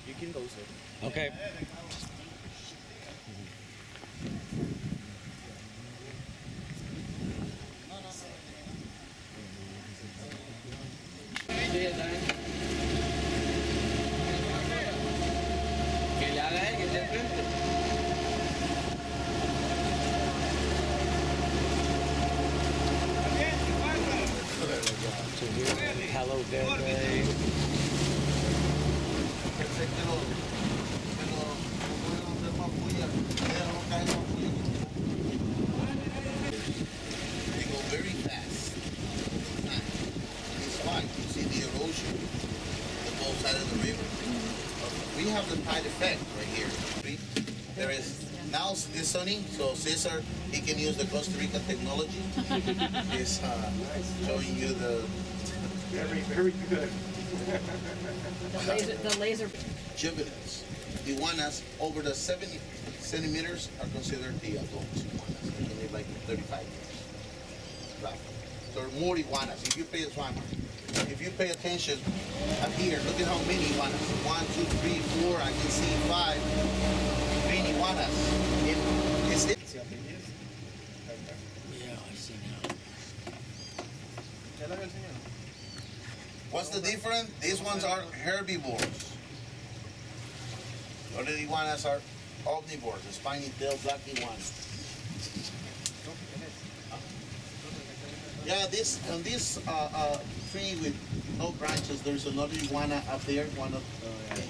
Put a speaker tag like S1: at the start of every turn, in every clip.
S1: You can go, sir.
S2: Okay.
S1: Que le haga él, que esté frente.
S2: Palo Verde.
S3: They go very fast over time. And it's fine. You see the erosion on both sides of the river. We have the tide effect right here. There is now it's sunny, so Cesar he can use the Costa Rica technology. He's showing you the
S1: Very good.
S4: The laser.
S3: juveniles. Iguanas over the 70 centimeters are considered the adult iguanas. They can live like 35 years. Right. So there are more iguanas. If you pay attention up here, look at how many iguanas. 1, 2, 3, 4. I can see 5 green iguanas. It's
S2: Yeah, I see now.
S3: What's the difference? These ones are herbivores. Other iguanas are omnivores, the spiny-tailed black iguana. Yeah, on this tree with no branches, there's another iguana up there. One of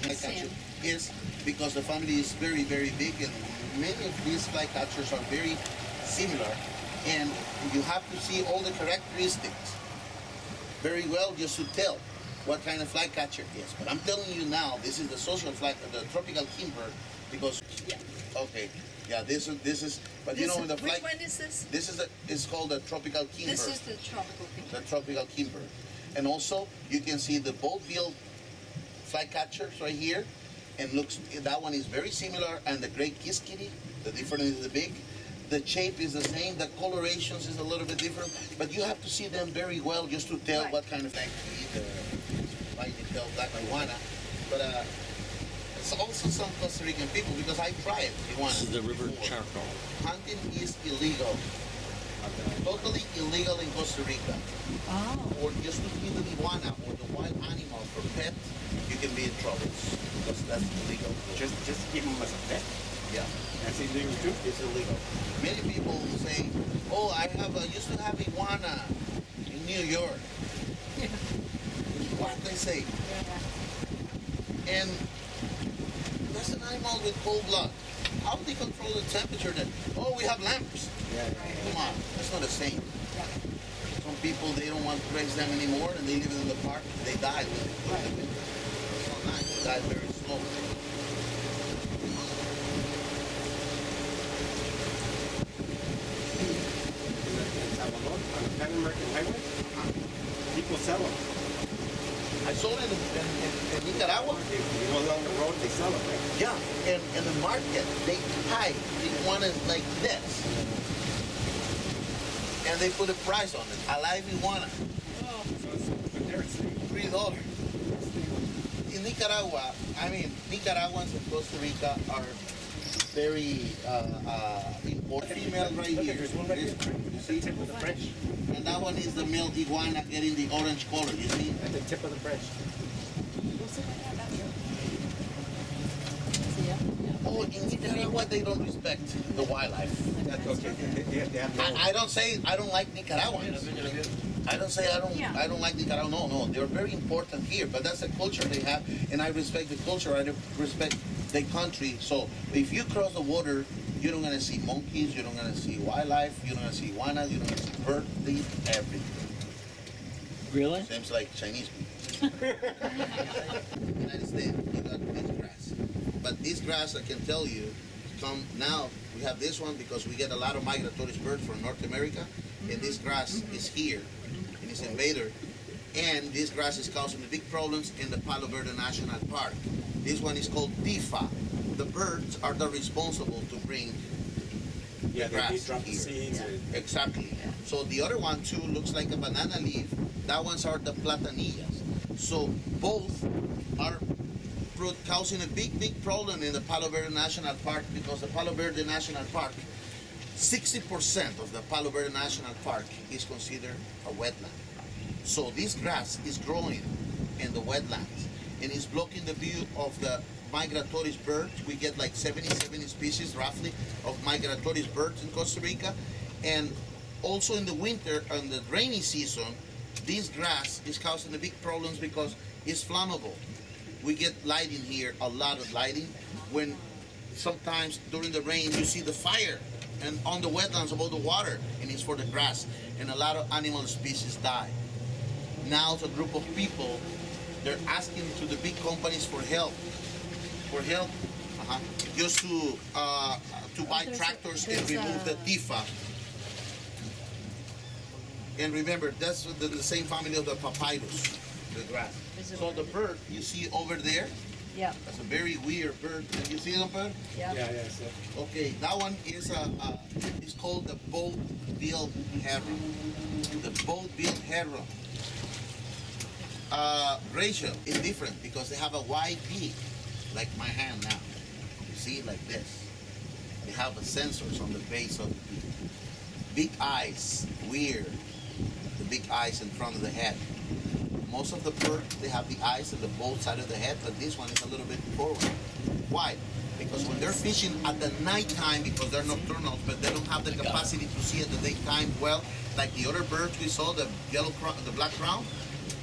S3: flycatchers is because the family is very, very big, and many of these flycatchers are very similar, and you have to see all the characteristics very well just to tell what kind of flycatcher it is. But I'm telling you now, this is the the tropical kingbird, because okay, yeah, this is. But you know the
S4: Which one is this?
S3: This is it's called the tropical kingbird.
S4: This is the tropical kingbird.
S3: The tropical kingbird, and also you can see the boat-billed flycatchers right here, and that one is very similar, and the gray kiskitty. The difference is the beak. The shape is the same, the colorations is a little bit different, but you have to see them very well just to tell what kind of thing to eat the spiny-tailed black iguana. But it's also some Costa Rican people, because I tried iguana.
S2: This is the river
S3: before.
S2: charcoal.
S3: Hunting is illegal. Totally illegal in Costa Rica.
S4: Oh.
S3: Or just to kill the iguana or the wild animal for pet, you can be in trouble, because that's illegal.
S1: Just keep them as a pet.
S3: Yeah.
S1: That's illegal too.
S3: It's illegal. Many people say, "Oh, I used to have iguana in New York." What they say, and that's an animal with cold blood. How do they control the temperature? Then, oh, we have lamps. Come on, that's not the same. Some people they don't want to raise them anymore, and they leave it in the park. They die with it. It's not nice. They die very slowly.
S1: American highway. People sell them.
S3: I sold it in Nicaragua.
S1: You go along the road, they sell them. Right?
S3: Yeah, and in the market, they tie the iguanas like this. And they put a price on it. A live iguana. $3. In Nicaragua, I mean, Nicaraguans and Costa Rica are very important. Female right here.
S1: There's one right here. You see? Tip of the branch.
S3: And that one is the male iguana getting the orange color, you see?
S1: At the tip of the branch.
S3: Oh, in Nicaragua, they don't respect the wildlife.
S1: That's okay. They have no...
S3: I don't say I don't like Nicaraguans. I don't say I don't like Nicaragua. No, they're very important here, but that's the culture they have, and I respect the culture. I respect the country. So if you cross the water, you're not gonna see monkeys. You're not gonna see wildlife. You're not gonna see iguanas. You're not gonna see birds. They eat everything.
S2: Really?
S3: Seems like Chinese people. United States, you got this grass, but this grass, I can tell you, come now. We have this one because we get a lot of migratory birds from North America, and this grass is here, and it's invaded, and this grass is causing the big problems in the Palo Verde National Park. This one is called Tifa. The birds are the responsible to bring
S1: Yeah,
S3: the
S1: they
S3: grass
S1: drop the
S3: here.
S1: seeds.
S4: Yeah.
S1: And,
S3: Exactly. So the other one too looks like a banana leaf. That ones are the platanillas. So both are causing a big problem in the Palo Verde National Park, because the Palo Verde National Park, 60% of the Palo Verde National Park is considered a wetland. So this grass is growing in the wetlands and is blocking the view of the migratory birds. We get like 70 species roughly of migratory birds in Costa Rica. And also in the winter and the rainy season, this grass is causing the big problems because it's flammable. We get lighting here, a lot of lighting. When sometimes during the rain you see the fire and on the wetlands above the water, and it's for the grass, and a lot of animal species die. Now it's a group of people, they're asking to the big companies for help, just to buy tractors and remove the tifa. And remember, that's the same family of the papyrus, the grass. So the bird you see over there,
S4: Yeah.
S3: that's a very weird bird. Can you see the bird?
S4: Yeah.
S1: yeah. So,
S3: Okay, that one is it's called the boat-billed heron. The boat-billed heron. Ratio is different because they have a wide beak, like my hand now. You see, like this. They have sensors on the base of the beak. Big eyes, weird. The big eyes in front of the head. Most of the birds, they have the eyes on the both side of the head, but this one is a little bit forward. Why? Because when they're fishing at the nighttime, because they're nocturnal, but they don't have the capacity to see at the daytime well, like the other birds we saw, the the black crown.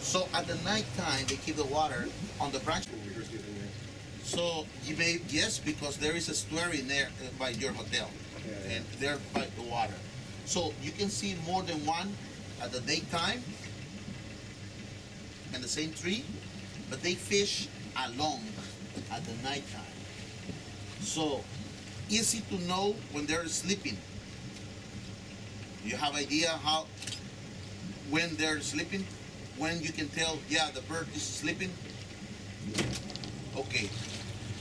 S3: So at the nighttime, they keep the water on the branch. So you may, yes, because there is a estuary there by your hotel, and they're by the water. So you can see more than one at the daytime, and the same tree, but they fish alone at the nighttime. So easy to know when they're sleeping. You have idea how when they're sleeping, when you can tell, yeah, the bird is sleeping? Okay,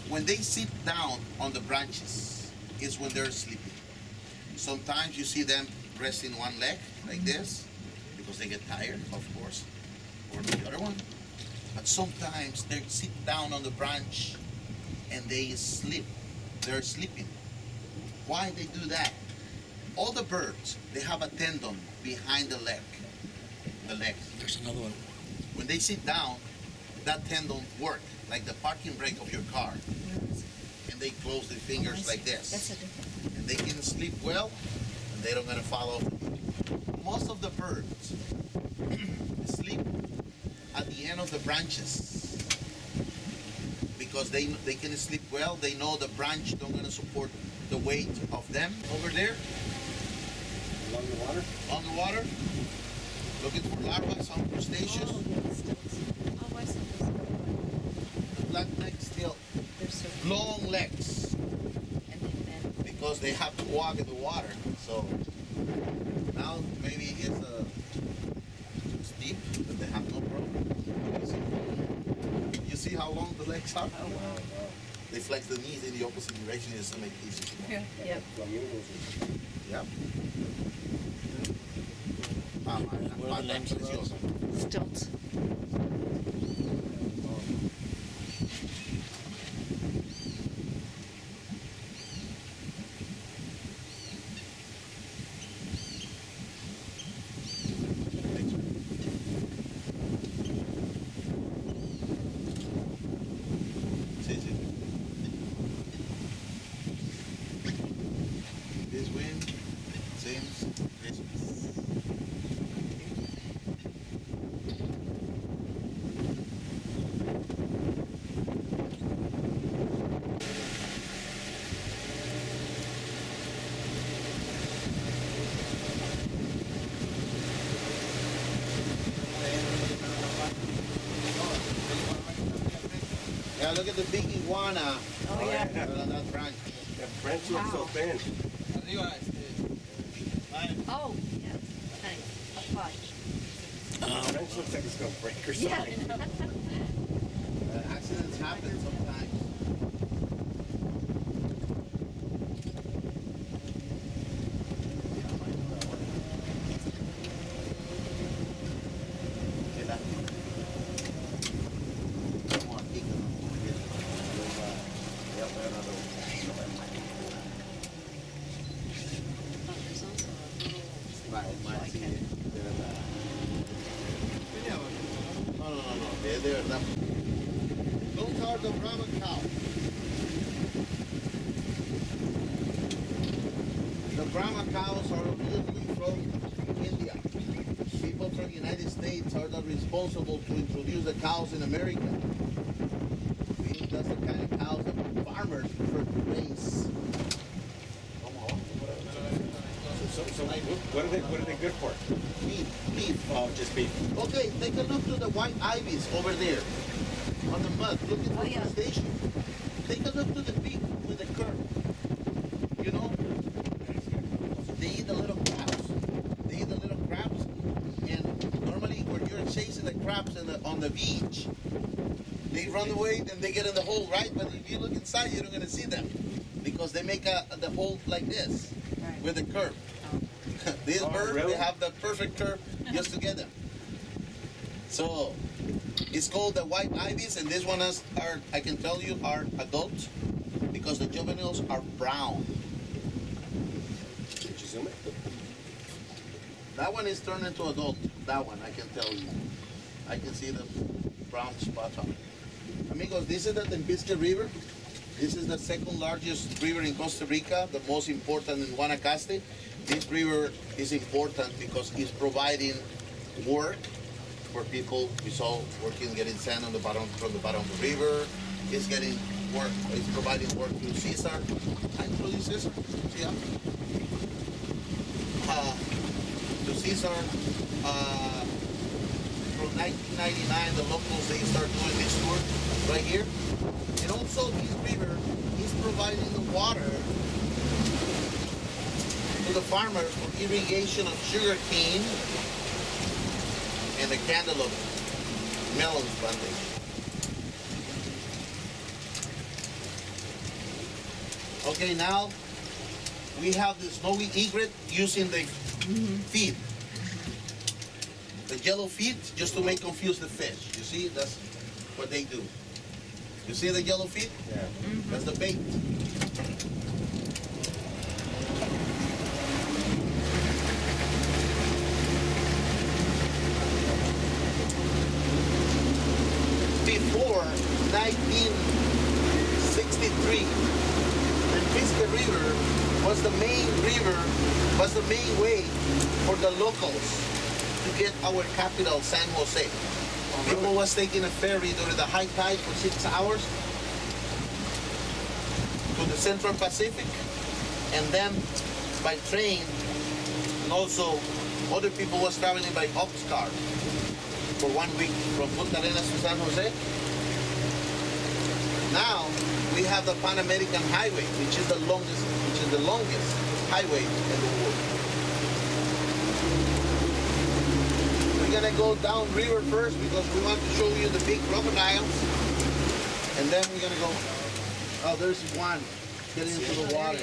S3: when they sit down on the branches is when they're sleeping. Sometimes you see them resting one leg like this because they get tired, of course, or the other one. But sometimes they sit down on the branch and they sleep. They're sleeping. Why they do that? All the birds, they have a tendon behind the leg. The legs.
S2: There's another one.
S3: When they sit down, that tendon works like the parking brake of your car. And they close their fingers like
S4: That's
S3: this.
S4: a different.
S3: And they can sleep well, and they don't gonna fall off. Most of the birds sleep at the end of the branches because they can sleep well. They know the branch don't gonna support the weight of them. Over there,
S1: along the water?
S3: on the water, looking for larvae, some crustaceous.
S4: Oh, yes. Oh, I saw this.
S3: The black neck still,
S4: They're so
S3: long legs,
S4: and they bend.
S3: because they have to walk in the water. So now maybe it's steep, but they have no problem. You see how long the legs are?
S4: Oh, wow.
S3: They flex the knees in the opposite direction just to make it easy.
S4: Yeah. Yep.
S3: Yep.
S2: What are the names of those?
S4: Stilts.
S3: This wind seems Christmas. Yeah, look at the big iguana
S4: Oh, yeah.
S3: on that branch.
S1: That branch looks so
S4: Wow.
S1: thin.
S4: Oh, yeah. Thanks. Apply.
S1: The branch looks like it's going to break or
S4: Yeah.
S1: something.
S3: Accidents happen sometimes. there. Those are the Brahma cows. The Brahma cows are originally from India. People from the United States are not responsible to introduce the cows in America. That's the kind of cows that farmers prefer to raise.
S1: So what are they good for?
S3: Beef.
S1: Oh, just beef.
S3: Okay, take a look to the white ibis over there on the mud, looking for crustacean. Take a look to the beak with the curve. You know, they eat the little crabs. And normally when you're chasing the crabs on the beach, they run away and they get in the hole, right? But if you look inside, you're not going to see them because they make the hole like this with the curve. These birds,
S1: really?
S3: they have the perfect curve just to get them. So it's called the white ibis, and these ones are, I can tell you, are adults because the juveniles are brown.
S1: Did you zoom it?
S3: That one is turned into adult. That one, I can tell you. I can see the brown spots on it. Amigos, this is the Tempisque River. This is the second largest river in Costa Rica, the most important in Guanacaste. This river is important because it's providing work for people. We saw working, getting sand on the bottom, from the bottom of the river. It's getting work. It's providing work to Cesar. I introduce Cesar. See ya. To Cesar. From 1999, the locals, they start doing this tour right here. And also this river is providing the water to the farmers for irrigation of sugar cane and the cantaloupe melon plantation. Okay, now we have the snowy egret using the feet. The yellow feet, just to make confuse the fish. You see, that's what they do. You see the yellow feet?
S1: Yeah.
S3: That's the bait. Before 1963, the Tempisque River was the main way for the locals to get our capital, San Jose. People was taking a ferry during the high tide for 6 hours to the Central Pacific, and then by train, and also other people was traveling by ox cart for 1 week from Punta Arenas to San Jose. Now we have the Pan American Highway, which is the longest highway in the world. We're gonna go down river first because we want to show you the big crocodiles, and then we're gonna go. Oh, there's one getting into the water.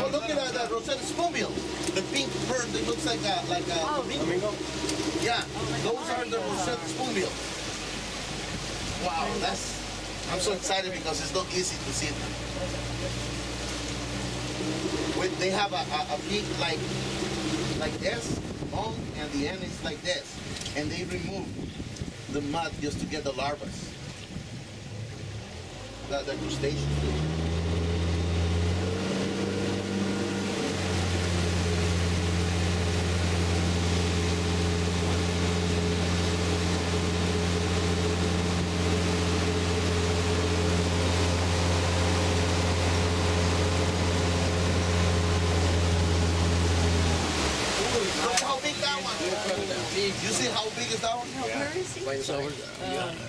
S3: Oh, look at that Rosetta spoonbill. The pink bird that looks like a flamingo. Yeah, those are the Rosetta spoonbill. Wow, I'm so excited because it's not easy to see them. They have a beak like this, long, and the end is like this. And they remove the mud just to get the larvae. The crustaceans do. You see how big is that one?
S4: No, where is he?
S2: Right over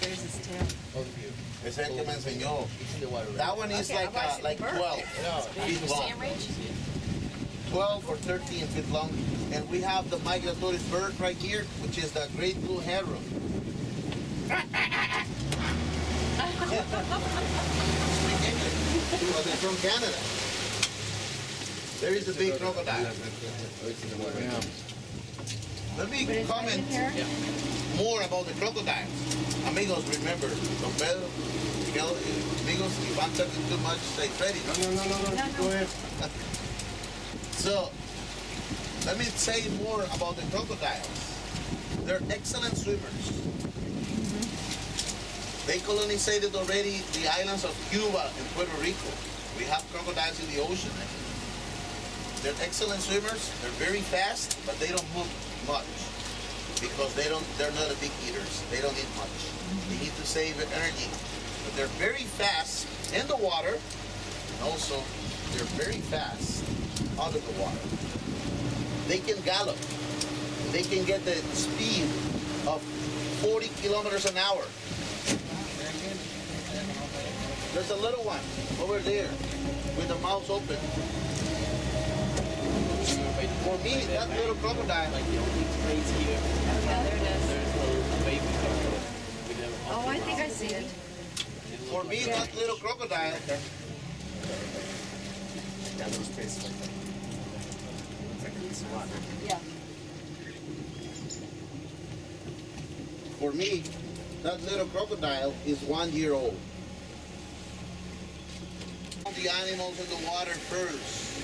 S4: There's his tail.
S3: Ese es el que me enseñó. That one is
S4: Okay,
S3: like 12 feet long. 12 or 13 feet long. And we have the migratory bird right here, which is the great blue heron. Because they're from Canada. There is a big crocodile. Let me comment more about the crocodiles. Amigos, remember, Don Pedro, Miguel, amigos, if I'm talking too much, say Freddy.
S1: No. Go ahead.
S3: So, let me say more about the crocodiles. They're excellent swimmers. They colonized already the islands of Cuba and Puerto Rico. We have crocodiles in the ocean. They're excellent swimmers. They're very fast, but they don't move much because they're not a big eaters. They don't eat much. They need to save energy. But they're very fast in the water, and also they're very fast out of the water. They can gallop. They can get the speed of 40 kilometers an hour. There's a little one over there with the mouth open. For me, that little crocodile.
S5: Like the only place here.
S4: Yeah, there it is.
S5: There's a baby crocodile. With them
S4: Oh, I think I see it.
S3: For me, that little crocodile.
S1: That little space like that. It's like a piece of water.
S4: Yeah.
S3: For me, that little crocodile is 1 year old. The animals in the water first,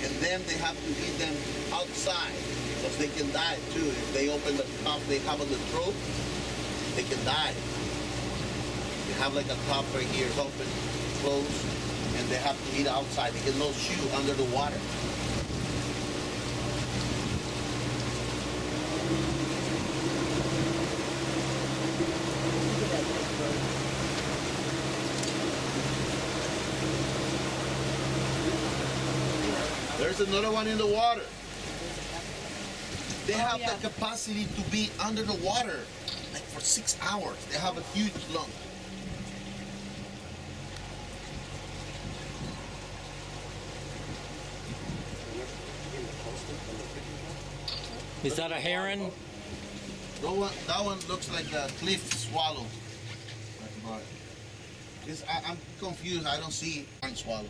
S3: and then they have to feed them outside because they can die too. If they open the top they have on the throat, they can die. They have like a top right here, open, closed, and they have to eat outside. They cannot chew under the water. There's another one in the water. They have the capacity to be under the water like for 6 hours. They have a huge lung.
S2: Is that a heron?
S3: That one looks like a cliff swallow. But I'm confused. I don't see one swallow.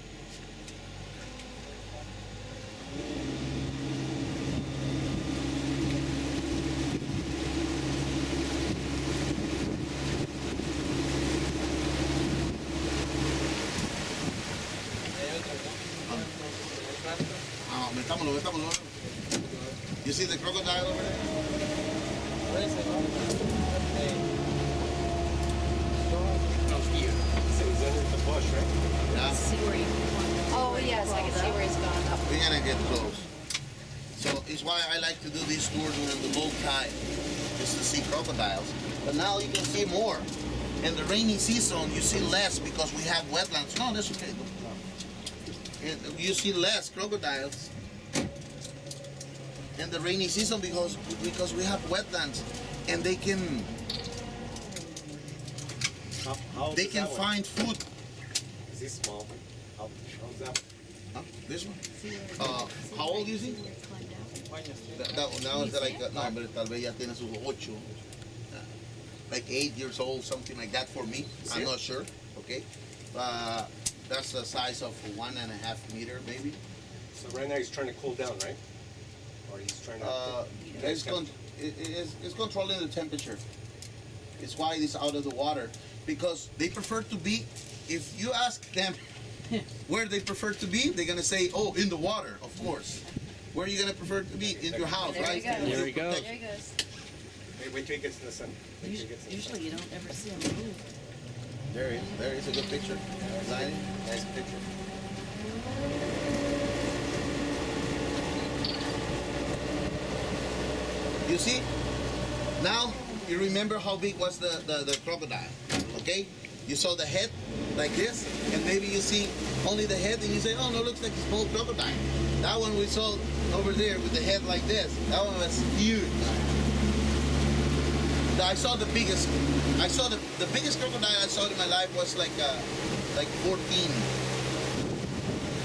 S3: Metámoslo. You see the crocodile over there?
S1: So he's under the bush, right?
S3: Yeah.
S4: See where you. Oh yes, I can see where he's gone up.
S3: We're gonna get close. So it's why I like to do this tour during the low tide, just to see crocodiles. But now you can see more. In the rainy season, you see less because we have wetlands. No, that's okay. You see less crocodiles in the rainy season because we have wetlands, and they can find food.
S1: Is he small? How's that?
S3: Huh? This one? How old is he? That one now is like no, but tal vez ya tiene sus 8. Like 8 years old, something like that for me. I'm not sure. Okay, that's the size of 1.5 meter, maybe.
S1: So right now he's trying to cool down, right? Or he's trying to.
S3: It's controlling the temperature. It's why it's out of the water because they prefer to be. If you ask them where they prefer to be, they're gonna say, "Oh, in the water, of course." Where are you gonna prefer to be? In your house,
S4: There
S3: right?
S4: he goes.
S2: There he goes.
S4: There he goes.
S1: Wait till he gets in the sun. Wait till he gets in the sun.
S4: Usually you don't ever see him move.
S3: There is a good picture. Designing. Nice picture. You see? Now you remember how big was the crocodile, okay? You saw the head like this, and maybe you see only the head, and you say, oh no, looks like a small crocodile. That one we saw over there with the head like this. That one was huge. I saw the biggest. I saw the biggest crocodile I saw in my life was like 14